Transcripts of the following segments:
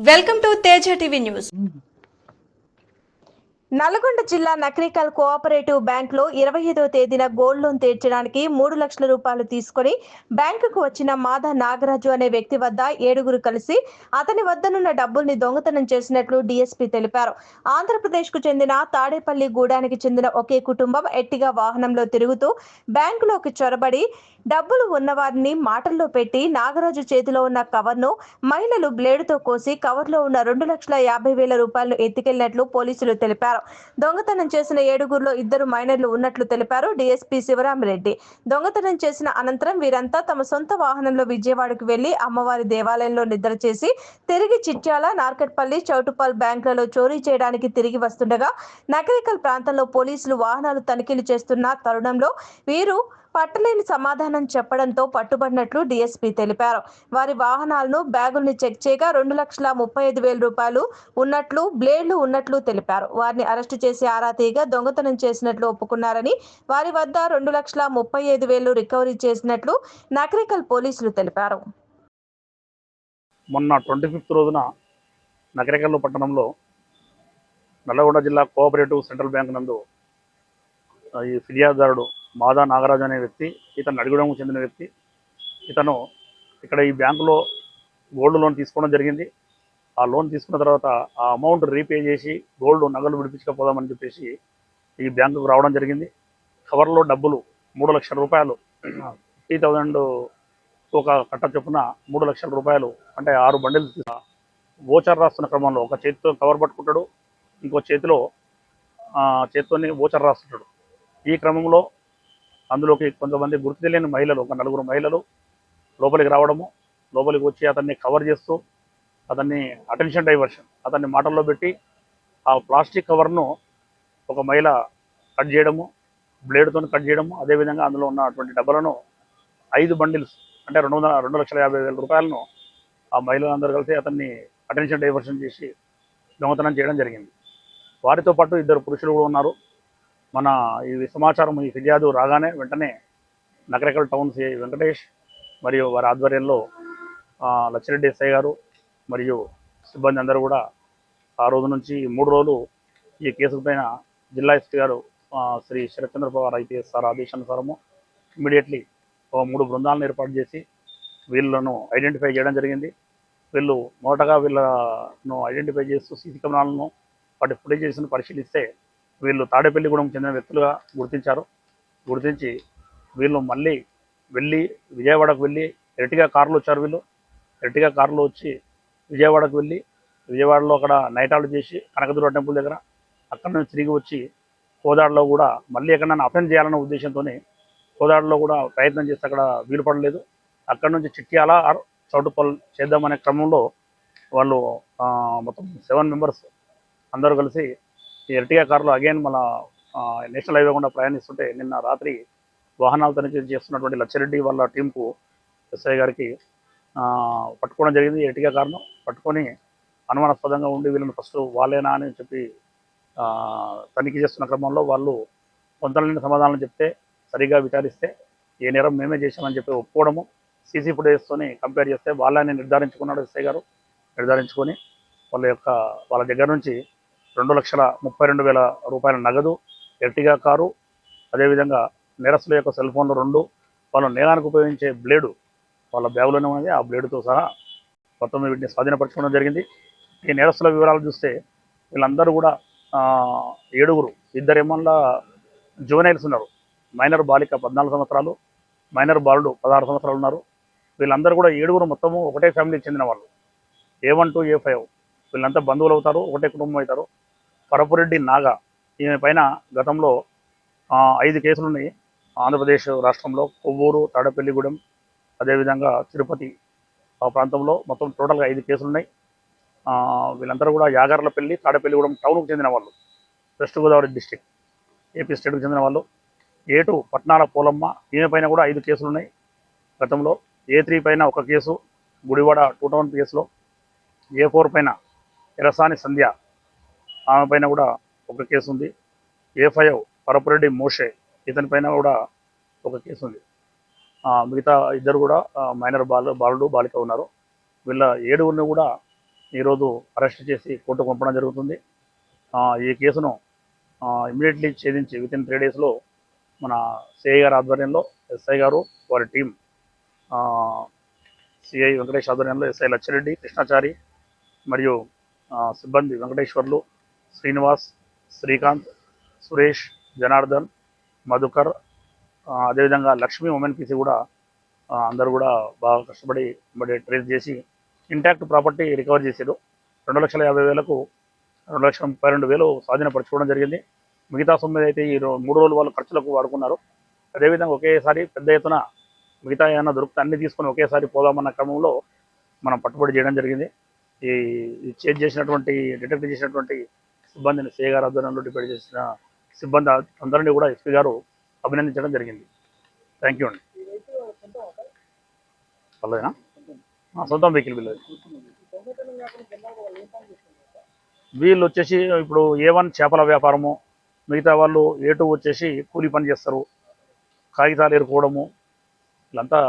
Welcome to Teja TV news. Nalgonda జిల్లా Nakrekal cooperative బ్యాంకులో 25వ తేదీన గోల్డ్ లోన్ తీర్చడానికి 3 లక్షల రూపాయలు తీసుకుని బ్యాంకుకు వచ్చిన మాదా నాగరాజు అనే వ్యక్తి వద్ద 7గురు కలిసి అతని వద్దనున్న డబ్బుల్ని దొంగతనం చేసినట్లు డీఎస్పీ తెలిపారు. ఆంధ్రప్రదేశ్కు చెందిన తాడేపల్లి గూడానికి చెందిన ఒకే కుటుంబం ఎట్టిగా వాహనంలో తిరుగుతూ బ్యాంకులోకి చొరబడి డబ్బులు ఉన్నవారిని మాటల్లో పెట్టి నాగరాజు చేతిలో ఉన్న కవర్ను మహిళలు బ్లేడుతో కోసి కవర్లో ఉన్న 2,50,000 రూపాయలను ఎత్తుకెళ్లినట్లు పోలీసులు తెలిపారు. దొంగతనం చేసిన 7గురిలో 2 మైనర్లు ఉన్నట్లు తెలిపారు డీఎస్పీ శివరామిరెడ్డి. దొంగతనం చేసిన అనంతరం వీరంతా తమ సొంత వాహనంలో విజయవాడకు వెళ్లి అమ్మవారి దేవాలయంలో నిద్ర చేసి తిరిగి చిట్యాల, నార్కట్పల్లి, చౌటుప్పల్ బ్యాంకులలో చోరీ చేయడానికి తిరిగి వస్తుండగా నకరికల్ ప్రాంతంలో పోలీసులు వాహనాలు తనిఖీలు చేస్తున్న తరుణంలో వీరు పట్టలేని సమాధానం చెప్పడంతో పట్టుబడినట్లు డీఎస్పీ తెలిపారు. వారి వాహనాలను, బ్యాగుల్ని చెక్ చేయగా 2,35,000 రూపాయలు ఉన్నట్లు, బ్లేడ్లు ఉన్నట్లు తెలిపారు. వారిని అరెస్టు చేసి ఆరా తీయగా దొంగతనం చేసినట్లు ఒప్పుకున్నారని, వారి వద్ద 2,35,000 రికవరీ చేసినట్లు నకరికల్ పోలీసులు తెలిపారు. మొన్న 25th రోజున నకరికల్ పట్టణంలో నల్లగొండ జిల్లా కోఆపరేటివ్ సెంట్రల్ బ్యాంక్ నందు ఈ ఫిర్యాదుదారుడు మాదా నాగరాజు అనే వ్యక్తి, ఇతను అడిగడంకు చెందిన వ్యక్తి, ఇతను ఇక్కడ ఈ బ్యాంకులో గోల్డ్ లోన్ తీసుకోవడం జరిగింది. ఆ లోన్ తీసుకున్న తర్వాత ఆ అమౌంట్ రీపే చేసి గోల్డ్ నగలు విడిపించకపోదామని చెప్పేసి ఈ బ్యాంకుకు రావడం జరిగింది. కవర్లో డబ్బులు 3 లక్షల రూపాయలు, 50,000 ఒక కట్ట చొప్పున 3 లక్షల రూపాయలు అంటే 6 బండిల్స్ ఓచర్ రాస్తున్న క్రమంలో ఒక చేతితో కవర్ పట్టుకుంటాడు, ఇంకో చేతితోని ఓచర్ రాస్తుంటాడు. ఈ క్రమంలో అందులోకి కొంతమంది గుర్తు తెలియని మహిళలు, ఒక 4 మహిళలు లోపలికి రావడము, లోపలికి వచ్చి అతన్ని కవర్ చేస్తూ అతన్ని అటెన్షన్ డైవర్షన్, అతన్ని మాటల్లో పెట్టి ఆ ప్లాస్టిక్ కవర్ను ఒక మహిళ కట్ చేయడము, బ్లేడ్తో కట్ చేయడము, అదేవిధంగా అందులో ఉన్నటువంటి డబ్బులను 5 బండిల్స్ అంటే 2,50,000 రూపాయలను ఆ మహిళలందరూ కలిసి అతన్ని అటెన్షన్ డైవర్షన్ చేసి దొంగతనం చేయడం జరిగింది. వారితో పాటు 2 పురుషులు కూడా ఉన్నారు. మన ఈ సమాచారం, ఈ ఫిర్యాదు రాగానే వెంటనే నకరికల్ టౌన్ సిఐ వెంకటేష్ మరియు వారి ఆధ్వర్యంలో లచ్చిరెడ్డి ఎస్ఐ గారు మరియు సిబ్బంది అందరూ కూడా ఆ రోజు నుంచి 3 రోజులు ఈ కేసు పైన జిల్లా ఎస్పీ గారు శ్రీ శరత్చంద్ర పవార్ ఐపీఎస్ సార్ ఆదేశానుసారము ఇమ్మీడియట్లీ 3 బృందాలను ఏర్పాటు చేసి వీళ్ళను ఐడెంటిఫై చేయడం జరిగింది. వీళ్ళు మొదటగా వీళ్ళను ఐడెంటిఫై చేస్తూ సీసీ కెమెరాలను వాటి ఫుటేజెస్ను పరిశీలిస్తే వీళ్ళు తాడేపల్లిగూడెం చెందిన వ్యక్తులుగా గుర్తించి వీళ్ళు మళ్ళీ విజయవాడకు వెళ్ళి ఎర్టిగా కారులో వచ్చారు. వీళ్ళు ఎర్టిగా కారులో వచ్చి విజయవాడకు వెళ్ళి విజయవాడలో అక్కడ నైట్ అవుట్ చేసి కనకదుర్గ టెంపుల్ దగ్గర అక్కడ నుంచి తిరిగి వచ్చి కోదాడలో కూడా మళ్ళీ ఎక్కడైనా అఫెన్స్ చేయాలన్న ఉద్దేశంతో కోదాడలో కూడా ప్రయత్నం చేస్తే అక్కడ వీలు పడలేదు. అక్కడ నుంచి చిట్యాల చౌటుప్పల్ చేద్దామనే క్రమంలో వాళ్ళు మొత్తం 7 మెంబర్స్ అందరూ కలిసి ఈ ఎర్టిగా కారులో అగైన్ మన నేషనల్ హైవే గుండా ప్రయాణిస్తుంటే నిన్న రాత్రి వాహనాలు తనిఖీ చేస్తున్నటువంటి లచ్చిరెడ్డి వాళ్ళ టీంకు ఎస్ఐ గారికి పట్టుకోవడం జరిగింది. ఎర్టిగా కారును పట్టుకొని అనుమానాస్పదంగా ఉండి వీళ్ళని ఫస్ట్ వాళ్ళేనా అని చెప్పి తనిఖీ చేస్తున్న క్రమంలో వాళ్ళు కొంతలేని సమాధానం చెప్తే సరిగా విచారిస్తే ఏ నేరం మేమే చేశామని చెప్పి ఒప్పుకోవడము, సీసీ ఫుటేజ్తోని కంపేర్ చేస్తే వాళ్ళని నిర్ధారించుకున్నాడు ఎస్ఐ గారు. నిర్ధారించుకొని వాళ్ళ దగ్గర నుంచి 2,32,000 రూపాయల నగదు, ఎర్టిగా కారు, అదేవిధంగా నేరస్తుల యొక్క సెల్ ఫోన్లు 2, వాళ్ళు నేరానికి ఉపయోగించే బ్లేడు వాళ్ళ బ్యాగులోనే ఉన్నది. ఆ బ్లేడుతో సహా మొత్తం వీటిని స్వాధీనపరచుకోవడం జరిగింది. ఈ నేరస్తుల వివరాలు చూస్తే వీళ్ళందరూ కూడా 7గురు, 2 ఏమన్ల జువెనైల్స్ ఉన్నారు. మైనర్ బాలిక 14 సంవత్సరాలు, మైనర్ బాలుడు 16 సంవత్సరాలు ఉన్నారు. వీళ్ళందరూ కూడా 7గురు మొత్తము ఒకటే ఫ్యామిలీకి చెందిన వాళ్ళు. A1 to A5 వీళ్ళంతా బంధువులు అవుతారు, ఒకటే కుటుంబం అవుతారు. పరపురెడ్డి నాగా, ఈమె పైన గతంలో 5 కేసులు ఉన్నాయి. ఆంధ్రప్రదేశ్ రాష్ట్రంలో కొవ్వూరు, తాడేపల్లిగూడెం, అదేవిధంగా తిరుపతి ఆ ప్రాంతంలో మొత్తం టోటల్గా 5 కేసులు ఉన్నాయి. వీళ్ళందరూ కూడా యాగర్లపల్లి, తాడేపల్లిగూడెం టౌన్కు చెందిన వాళ్ళు, వెస్ట్ గోదావరి డిస్టిక్, ఏపీ స్టేట్కు చెందిన వాళ్ళు. A2 పట్నాల పోలమ్మ, ఈమె పైన కూడా 5 కేసులు ఉన్నాయి గతంలో. A3 పైన 1 కేసు గుడివాడ 2 టౌన్ పిఎస్లో. A4 పైన ఎరసాని సంధ్య, ఆమె పైన కూడా 1 కేసు ఉంది. A5 పరపురెడ్డి మోషే, ఇతని పైన కూడా 1 కేసు ఉంది. మిగతా 2 కూడా మైనర్ బాలుడు బాలిక ఉన్నారు. వీళ్ళ 7గురిని కూడా ఈరోజు అరెస్ట్ చేసి కోర్టుకు పంపడం జరుగుతుంది. ఈ కేసును ఇమ్మీడియట్లీ ఛేదించి వితిన్ 3 daysలో మన సిఐ గారి ఆధ్వర్యంలో ఎస్ఐ గారు వారి టీం సిఐ వెంకటేష్ ఆధ్వర్యంలో ఎస్ఐ లచ్చిరెడ్డి, కృష్ణాచారి మరియు సిబ్బంది వెంకటేశ్వర్లు, శ్రీనివాస్, శ్రీకాంత్, సురేష్, జనార్దన్, మధుకర్, అదేవిధంగా లక్ష్మీ ఉమెన్ పీసీ కూడా అందరూ కూడా బాగా కష్టపడి ట్రేస్ చేసి ఇంటాక్ట్ ప్రాపర్టీ రికవర్ చేశారు. 2,50,000కు 2,32,000 స్వాధీనపరచుకోవడం జరిగింది. మిగతా సొమ్ము అయితే ఈ 3 రోజులు వాళ్ళు ఖర్చులకు వాడుకున్నారు. అదేవిధంగా ఒకేసారి పెద్ద ఎత్తున మిగతా ఏమైనా దొరికితే అన్ని తీసుకొని ఒకేసారి పోదామన్న క్రమంలో మనం పట్టుబడి చేయడం జరిగింది. ఈ డిటెక్ట్ చేసినటువంటి సిబ్బందిని సిఐ గారి ఆధ్వర్యంలో డిపెండ్ చేసిన సిబ్బంది అందరినీ కూడా ఎస్పీ గారు అభినందించడం జరిగింది. థ్యాంక్ యూ అండి. పర్లేదా? సొంతం వెహికల్ వీళ్ళు వచ్చేసి ఇప్పుడు A1 చేపల వ్యాపారము, మిగతా వాళ్ళు A2 వచ్చేసి కూలీ పని చేస్తారు, కాగితాలు ఏరుకోవడము, వీళ్ళంతా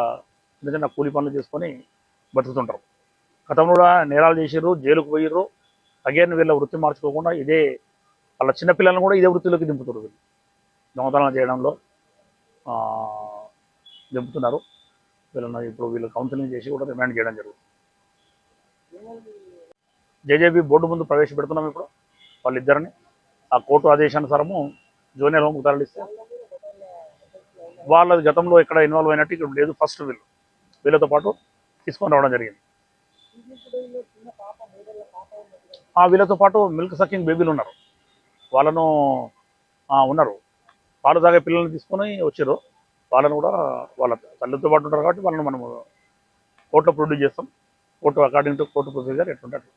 చిన్న చిన్న కూలీ పనులు చేసుకొని బతుకుతుంటారు. గతంలో కూడా నేరాలు చేసిర్రు, జైలుకు పోయిర్రు. అగైన్ వీళ్ళ వృత్తి మార్చుకోకుండా ఇదే వాళ్ళ చిన్నపిల్లలను కూడా ఇదే వృత్తిలోకి దింపుతారు. వీళ్ళు దొంగతనాలు చేయడంలో దింపుతున్నారు. వీళ్ళు కౌన్సిలింగ్ చేసి కూడా రిమాండ్ చేయడం జరుగుతుంది. జేజేబీ బోర్డు ముందు ప్రవేశపెడుతున్నాం ఇప్పుడు వాళ్ళిద్దరిని. ఆ కోర్టు ఆదేశానుసారము జూనియర్ హోమ్కు తరలిస్తే వాళ్ళ గతంలో ఇక్కడ ఇన్వాల్వ్ అయినట్టు ఇక్కడ లేదు. ఫస్ట్ వీళ్ళతో పాటు తీసుకొని రావడం జరిగింది. వీళ్ళతో పాటు మిల్క్ సకింగ్ బేబీలు ఉన్నారు, వాళ్ళను ఉన్నారు. పాలు తాగే పిల్లల్ని తీసుకొని వచ్చారు. వాళ్ళను కూడా వాళ్ళ తల్లితో పాటు ఉంటారు కాబట్టి వాళ్ళని మనము కోర్టులో ప్రొడ్యూస్ చేస్తాం. Court according to court procedure ఎట్లుంటారు.